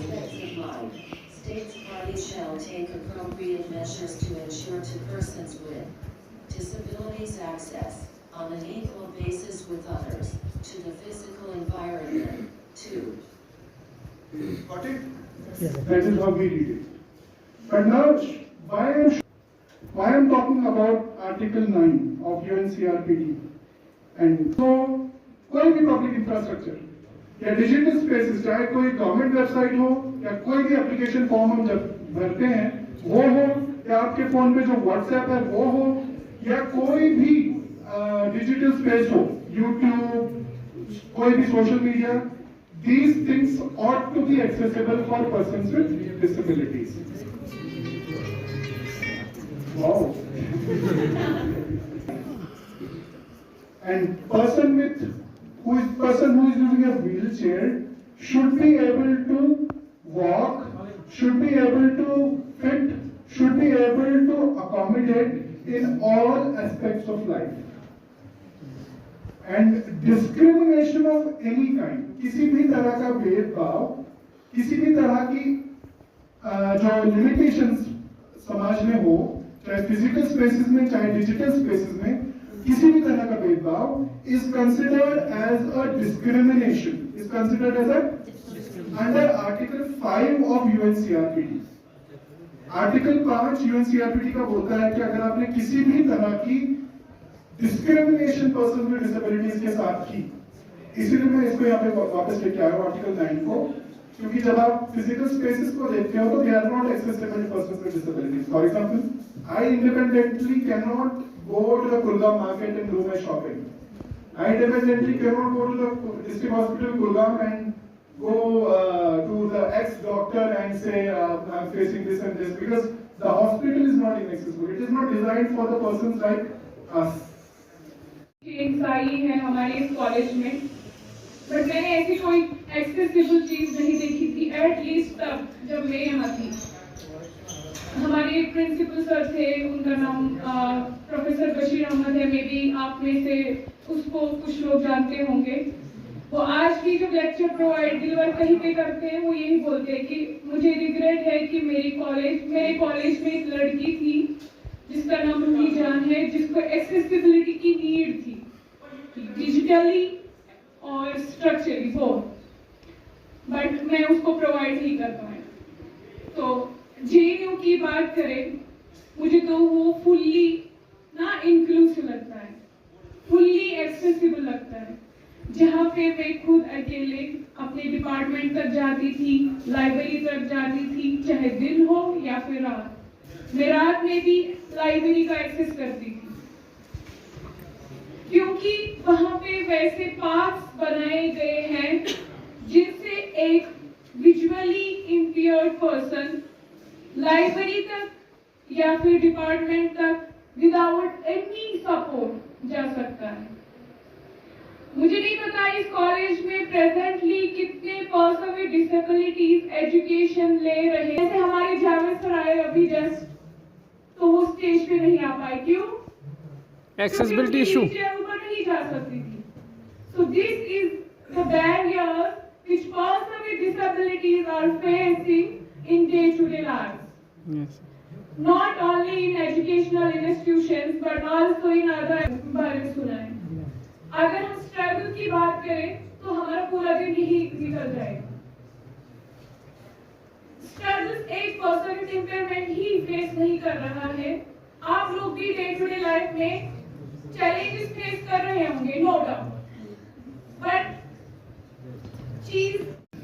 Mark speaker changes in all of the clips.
Speaker 1: aspects of life, states parties shall take appropriate measures to ensure to persons with disabilities access, on an equal basis with others, to the physical environment. 2.
Speaker 2: Got it? Yes. That is how we read it. But now, why I'm talking about Article 9 of UNCRPD. And so, कोई भी public infrastructure या digital spaces, चाहे कोई government website हो या कोई भी application form हम जब भरते हैं वो हो, या आपके फोन पे जो व्हाट्सएप है वो हो, या कोई भी डिजिटल स्पेस हो, यूट्यूब, कोई भी social media, these things ought to be accessible for persons with disabilities. Wow. And person who is using a wheelchair should be able to walk, should be able to fit, should be able to accommodate in all aspects of life. And discrimination of any kind, किसी भी तरह का भेदभाव, किसी भी तरह की जो limitations समाज में हो, चाहे physical spaces में, चाहे digital spaces में, किसी भी तरह का भेदभाव is considered as a discrimination, is considered as a under Article 5 of UNCRPD. Article 5 UNCRPD का बोलता है कि अगर आपने किसी भी तरह की डिस्क्रिमिनेशन पर्सन विद डिसेबिलिटीज के साथ की, इसीलिए मैं इसको यहाँ पे वापस लेके आया हूँ आर्टिकल 9 को, क्योंकि जब आप फिजिकल स्पेसेस को देखते हो तो they are not accessible to persons with disabilities. For example, I independently can not go to the Kulgam market and do my shopping. I independently cannot go to the district hospital Kulgam and go to the ex-doctor and say I'm facing this and this, because the hospital is not inaccessible. It is not designed for the persons like us.
Speaker 3: आई है हमारे इस college में, but मैंने ऐसी कोई accessible चीज नहीं देखी थी, एटलीस्ट तब जब मैं यहाँ थी. हमारे प्रिंसिपल सर थे, उनका नाम प्रोफेसर बशीर अहमद है, मे बी आप में से उसको कुछ लोग जानते होंगे. वो आज भी जो लेक्चर प्रोवाइड डिलीवर कहीं पे करते हैं वो यही बोलते हैं कि मुझे रिग्रेट है कि मेरे कॉलेज में एक लड़की थी जिसका नाम रूही जान है, जिसको एक्सेसिबिलिटी की नीड थी, डिजिटली और स्ट्रक्चरली बोथ, बट मैं उसको प्रोवाइड नहीं कर पाया. तो जेएनयू की बात करें, मुझे तो वो फुल्ली ना इंक्लूसिव लगता है, फुल्ली एक्सेसिबल लगता है, जहाँ पे मैं खुद अकेले अपने डिपार्टमेंट तक जाती थी, लाइब्रेरी तक जाती थी, चाहे दिन हो या फिर रात. मैं रात में भी लाइब्रेरी का एक्सेस करती थी, क्योंकि वहां पे वैसे पाथ्स बनाए गए हैं जिनसे एक विजुअली इम्पेयर्ड पर्सन लाइब्रेरी तक या फिर डिपार्टमेंट तक विदाउट एनी सपोर्ट जा सकता है. मुझे नहीं पता इस कॉलेज में प्रेजेंटली कितने पर्सन विद डिसेबिलिटीज एजुकेशन ले रहे हैं. जैसे हमारे जावेद सर आए अभी जस्ट, तो वो स्टेज पे नहीं आ पाए. क्यों? एक्सेसिबिलिटी इशू, ऊपर नहीं जा सकती थी. So this is the barrier which person with disabilities are facing in day-to-day lives. Yes. Not only in educational institutions but also in other बारे में सुना है. अगर हम स्ट्रगल की बात करें तो हमारा पूरा दिन यही निकल जाएगा. स्ट्रगल एक person with impairment he face नहीं कर रहा है. आप लोग भी डे टू डे लाइफ में चैलेंजेस फेस कर रहे होंगे, नो डाउट, बट चीज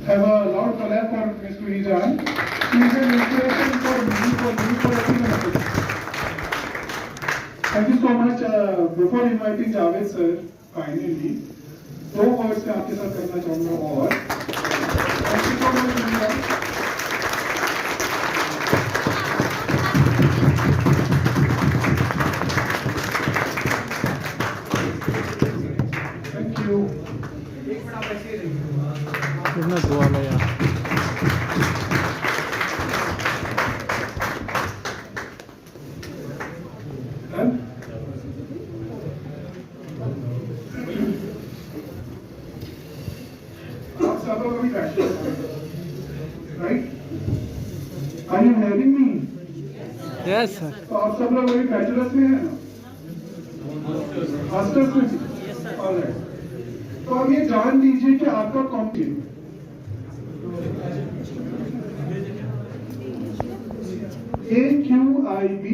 Speaker 2: Have a loud clap for Ms. Ruhi Jahan. She is an inspiration for everyone. Thank you so much. Before inviting Javed sir, finally, 2 words मैं आपके साथ करना चाहूँगा और. Thank you so much, Ruhi. Thank you.
Speaker 4: कितना दुआ है यार.
Speaker 2: आप सब लोग भी बैठिए. Right? Are you hearing me?
Speaker 4: Yes sir.
Speaker 2: तो आप सब लोग वही बैचलर्स में है ना, मास्टर्स में भी? ऑलराइट। तो अब ये जान लीजिए कि आपका कॉम्पिटेंट AQIB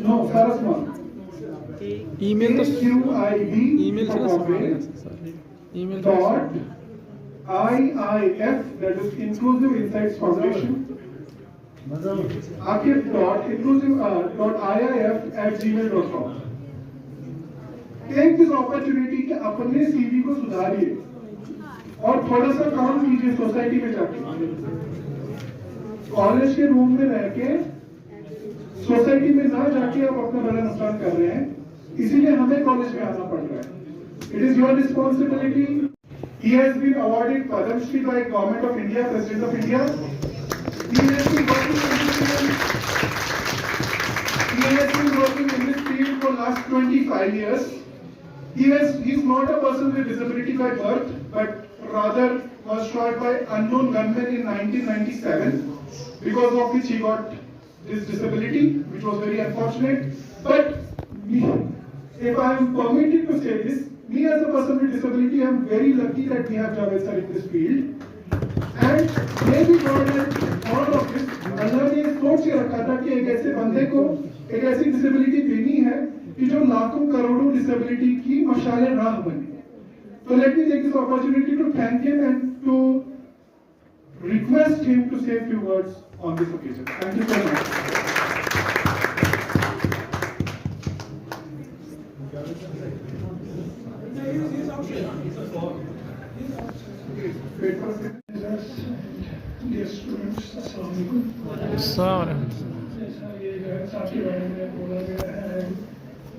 Speaker 2: नो सारा स्मॉल
Speaker 4: ईमेल तो
Speaker 2: AQIB
Speaker 4: ईमेल से ना समझ sir. Email
Speaker 2: dot IIF, that is Inclusive Insights Foundation, आखिर dot IIF@gmail.com। Take this opportunity कि अपने सीवी को सुधारिए और थोड़ा सा काम कीजिए सोसाइटी में जाके। कॉलेज के रूम में रह के सोसाइटी में ना जाके आप अपना बड़ा नुकसान कर रहे हैं, इसीलिए हमें कॉलेज में आना पड़ रहा है। It is your responsibility. He has been awarded Padma Shri by Government of India, President of India. He has been working in this field for last 25 years. He is not a person with disability by birth, but rather was shot by unknown gunmen in 1997, because of which he got this disability, which was very unfortunate. But if I am permitted to say this, me as a person with disability, I am very lucky that we have Javed sir in this field. And maybe God has all of this. अल्लाह ने सोच के रखा था कि एक ऐसे बंदे को एक ऐसी डिसेबिलिटी देनी है कि जो लाखों करोड़ों डिसेबिलिटी की मशाले राह बने। So let me take this opportunity to thank him and to request him to say a few words on this occasion. Thank you so much. Dear students, अस्सलाम वालेकुम। जैसा ये जो है साथ के बारे में बोला गया है,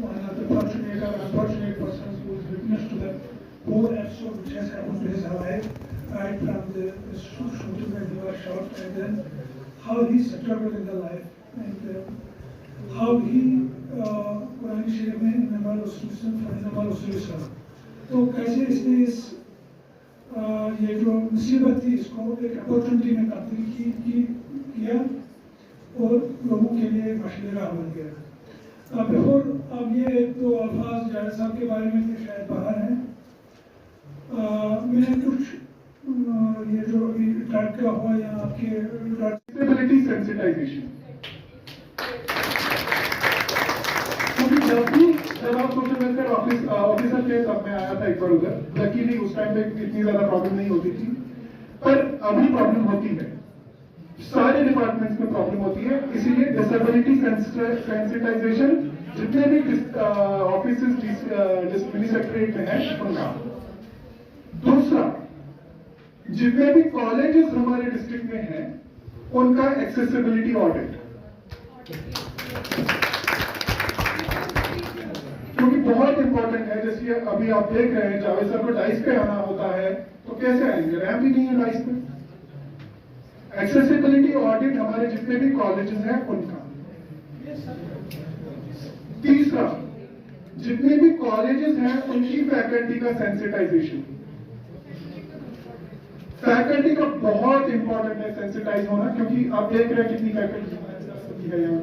Speaker 2: one of the fortunate or unfortunate persons who is witness to the whole episode which has happened to his life, right from the shooting when he was shot, and then how he struggled in the life, and how he Quran शरीफ में इन्नमल उसरी युस्रा, तो कैसे इसने इस ये जो मुसीबत थी इसको एक अपॉर्चुनिटी में तब्दील किया और लोगों के लिए मशले राह बन गया। अब ये दो अल्फाज जावेद साहब के बारे में थे, शायद बाहर हैं। मैं कुछ ये जो अभी ड्रग का हुआ या आपके डिसेबिलिटी सेंसिटाइजेशन, जब आप सोशल वेलफेयर ऑफिसर थे तब मैं आया था एक बार उधर। लकीली उस टाइम पे इतनी ज्यादा प्रॉब्लम नहीं होती थी, पर अभी प्रॉब्लम होती है, सारे डिपार्टमेंट्स में प्रॉब्लम होती है। इसीलिए डिसेबिलिटी सेंसिटाइजेशन जितने भी ऑफिस डिसिप्लिनरी सेक्रेटरीट में है उनका। दूसरा, जितने भी कॉलेजेस हमारे डिस्ट्रिक्ट में हैं उनका एक्सेसिबिलिटी ऑडिट, क्योंकि बहुत इंपॉर्टेंट है। जैसे अभी आप देख रहे हैं जावेद सर को डाइस पे आना होता है तो कैसे आएंगे, रैम्प भी नहीं है डाइस पे। एक्सेसिबिलिटी ऑडिट हमारे जितने भी कॉलेजेस हैं उनका। तीसरा, जितने भी कॉलेजेस हैं उनकी फैकल्टी का सेंसिटाइजेशन। फैकल्टी का बहुत इंपॉर्टेंट है सेंसिटाइज होना, क्योंकि आप देख रहे हैं कितनी फैकल्टी है यहाँ।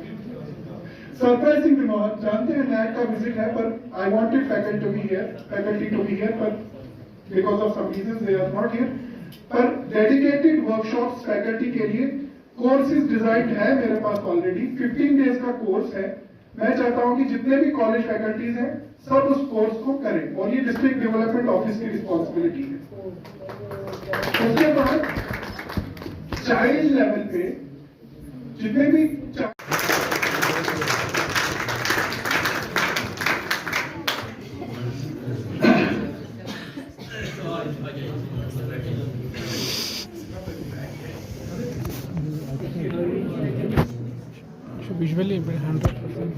Speaker 2: सरप्राइजिंग रिमार्क, जानते हैं नैक का विजिट है, पर I wanted faculty to be here, पर because of some reasons they are not here. पर डेडिकेटेड वर्कशॉप्स फैकल्टी के लिए कोर्सेज डिजाइन है मेरे पास ऑलरेडी। 15 डेज का कोर्स है। मैं चाहता हूं कि जितने भी कॉलेज फैकल्टीज हैं सब उस कोर्स को करें, और ये डिस्ट्रिक्ट डेवलपमेंट ऑफिस की रिस्पॉन्सिबिलिटी है। उसके बाद चाइल्ड लेवल पे जितने भी
Speaker 4: visually 100%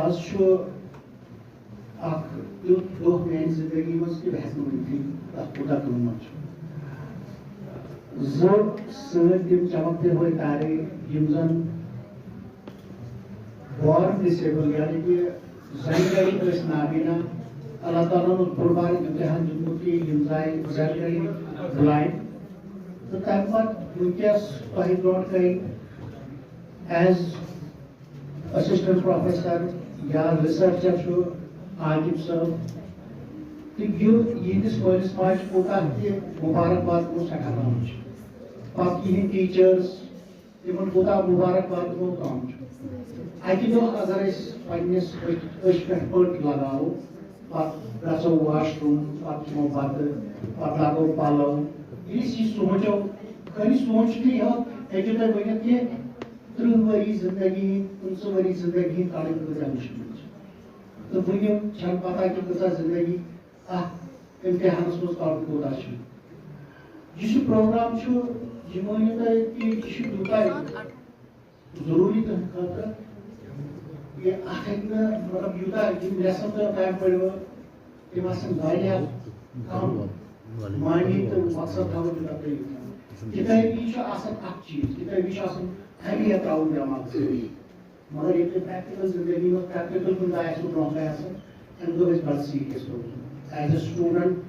Speaker 5: आज शो युथ दोह मेरी जिंदगी में कि बहस में थी खुदा कम जो सर तिम चमकते हुए तारे यमजन बॉर्न डिसेबल यानी कि जानकारी इस नाबीना अल्लाह ताला ने कुर्बानी इम्तिहान जुम्मती यमजाई जानकारी ब्लाइंड तो तब उनके पहले ब्रॉड कई एज असिस्टेंट प्रोफेसर या रिसर्चर शो आजिब सर तो ये कॉलेज माज कोता मुबारकबाद को सठाना बाकी टीचर्स तिमन कोता मुबारकबाद को काम अकि दो अगर पन्नस पट लगाओ गो वाशरूम पो बत लगो पलो ये सोचो खाली सोचते हो हेको तुम वन कि 30 वरी जिंदगी 15 वरी जिंदगी कड़ी कजा मुश्किल तो वुन पता कि कजा जिंदगी इम्तिहान मज कड़ कोता यह प्रोग्राम यह वन कि यूता जरूरी तुम खतर ये मतलब यूता लेसन तो टाइम पड़ो तम कम मानी तो मकसद थो यूता किताबी चीज किताबी अहमियत त्राउन दिमाग मगर ये प्रैक्टिकल जिंदगी में प्रैक्टिकल कुछ ब्रोह अमे बड़ सीरियस रोज एज ए स्टूडेंट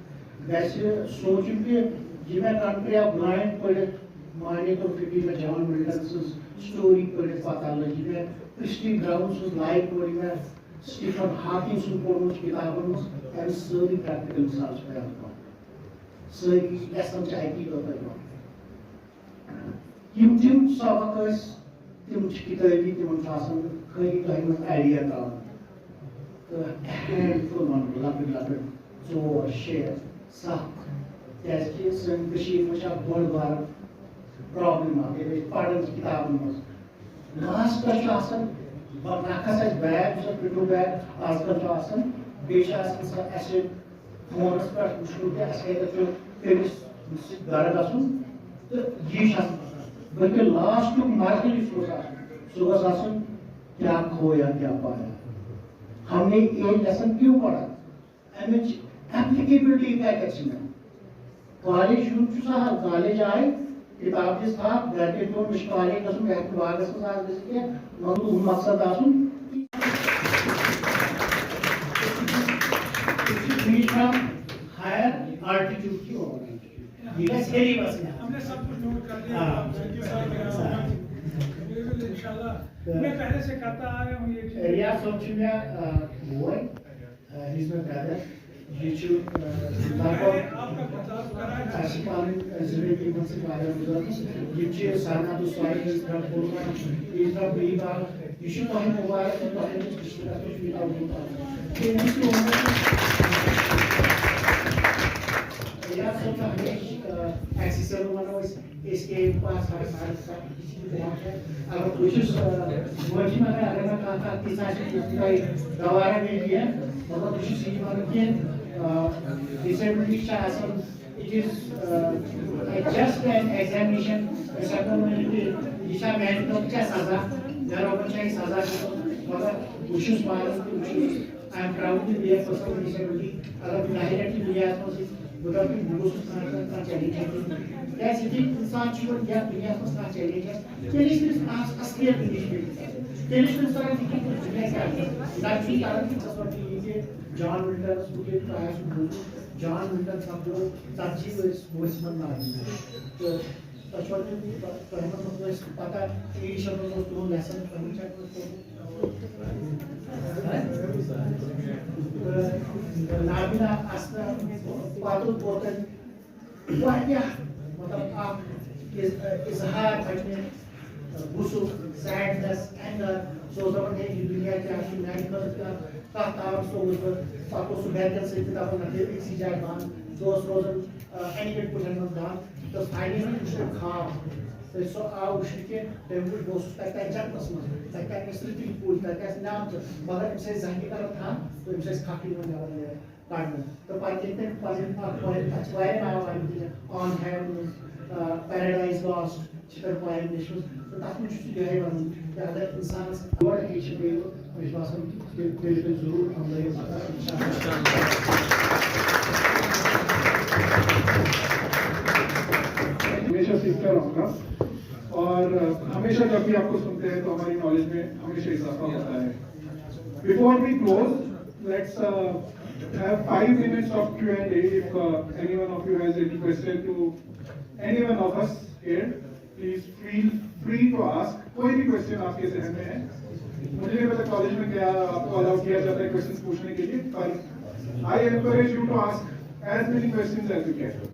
Speaker 5: वैसे सोचूं कि यह मैं कंट्री ऑफ ब्लाइंड पढ़ माने तो फिर में जॉन मिल्टन स्टोरी पढ़ पता लगी मैं क्रिस्टी ब्राउन लाइफ पढ़ मैं स्टीफन हॉकिंग पढ़ किताबन मज सारी प्रैक्टिकल मिसाल पे सारी लेसन अकी तम सबक तम किताबी तम खाली तुम आइडिया त्रान तो हैंडफुल वन लकट लकट 4 6 7 क्या सन में बड़ बार प्रॉब्लम पढ़न किताबन मज लास्ट नखस बैग पिटू बैग आजकल एसिड फोनस पे वो तमिस घर गुन तो यह बल्कि लास्ट मर्कल सह क्या खोया क्या पाया हमने ये लेसन क्यों पढ़ा अमिच एप्लीकेबिलिटी क्या कॉलेज सहल कॉलेज आए किताब दिस घर पे पे कॉलेज बागस मगर मकसद हायर आल्टीट्यूड की
Speaker 6: हमने सब कुछ नोट कर दिया इंशाल्लाह मैं पहले से करता आ रहा हूँ ये चीज
Speaker 5: रियाज सोच में boy he's my brother ये जो
Speaker 6: आपका प्रचार कराया
Speaker 5: आशिकान जिंदगी में से कार्य हुआ ये जो साना तो स्वाई इस तरह बोलना इस तरह बेबा यीशु तो है मुबारक तो है कृष्ण का कुछ भी होता है ये नहीं या सोचा है एक्सेसर वाला इसके पास हर साल किसी भी तरह से अगर कुछ वर्जी में अगर मैं कहा कि साथ कोई दवारा में भी है मतलब कुछ चीज वाला के डिसेबिलिटी शासन it is just an examination ऐसा तो नहीं कि दिशा में तो क्या सजा दरों में सजा मगर कुछ मालूम कुछ I am proud to be a person with disability अगर डायरेक्टली दुनिया में बुरा की बुरा का चैलेंज है या सिटी इंसान जीवन या दुनिया को का चैलेंज है चैलेंज इज असली इंडिविजुअल चैलेंज इस तरह की दुनिया का लाइफ कारण की सपोर्ट लीजिए जॉन मिल्टन स्टूडेंट का है जॉन मिल्टन सब जो सच्ची वॉइस मन ना तो पछवाड़े में पहला मतलब इस पता ये शब्द तो लेसन पहुंचा नाबिना आस्था पातु पोतन वाया मतलब आप इजहार करने गुस्सा सैडनेस एंगर सोचने है कि दुनिया क्या है मेडिकल का तार सोच पातो सुबह से किताब नटे एक सी जाए बान दोस्त रोजन एनिमेट पुजन में दान तो फाइनली उसको खा तो सो आओ उसके टेम्पल दोस्त तक जट तस्मा तक स्ट्रीट पूल तक नाम मगर इनसे जहनी का था तो इनसे खाकी में जाने काटना तो पाकिस्तान पाकिस्तान पॉइंट अच्छवाए ना on have paradise lost, point issues. So that much to the one. The other instance, what each way, which was some zero on
Speaker 2: हमेशा सीखता रहूँगा और हमेशा जब भी आपको सुनते हैं तो हमारी नॉलेज में हमेशा इजाफा होता है. Before we close, let's have 5 minutes of Q&A. If any one of you has any question to any one of us here, please feel free to ask. कोई भी क्वेश्चन आपके जहन में है. मुझे नहीं पता कॉलेज में क्या आपको अलाउ किया जाता है क्वेश्चन पूछने के लिए, पर I encourage you to ask as many questions as you can.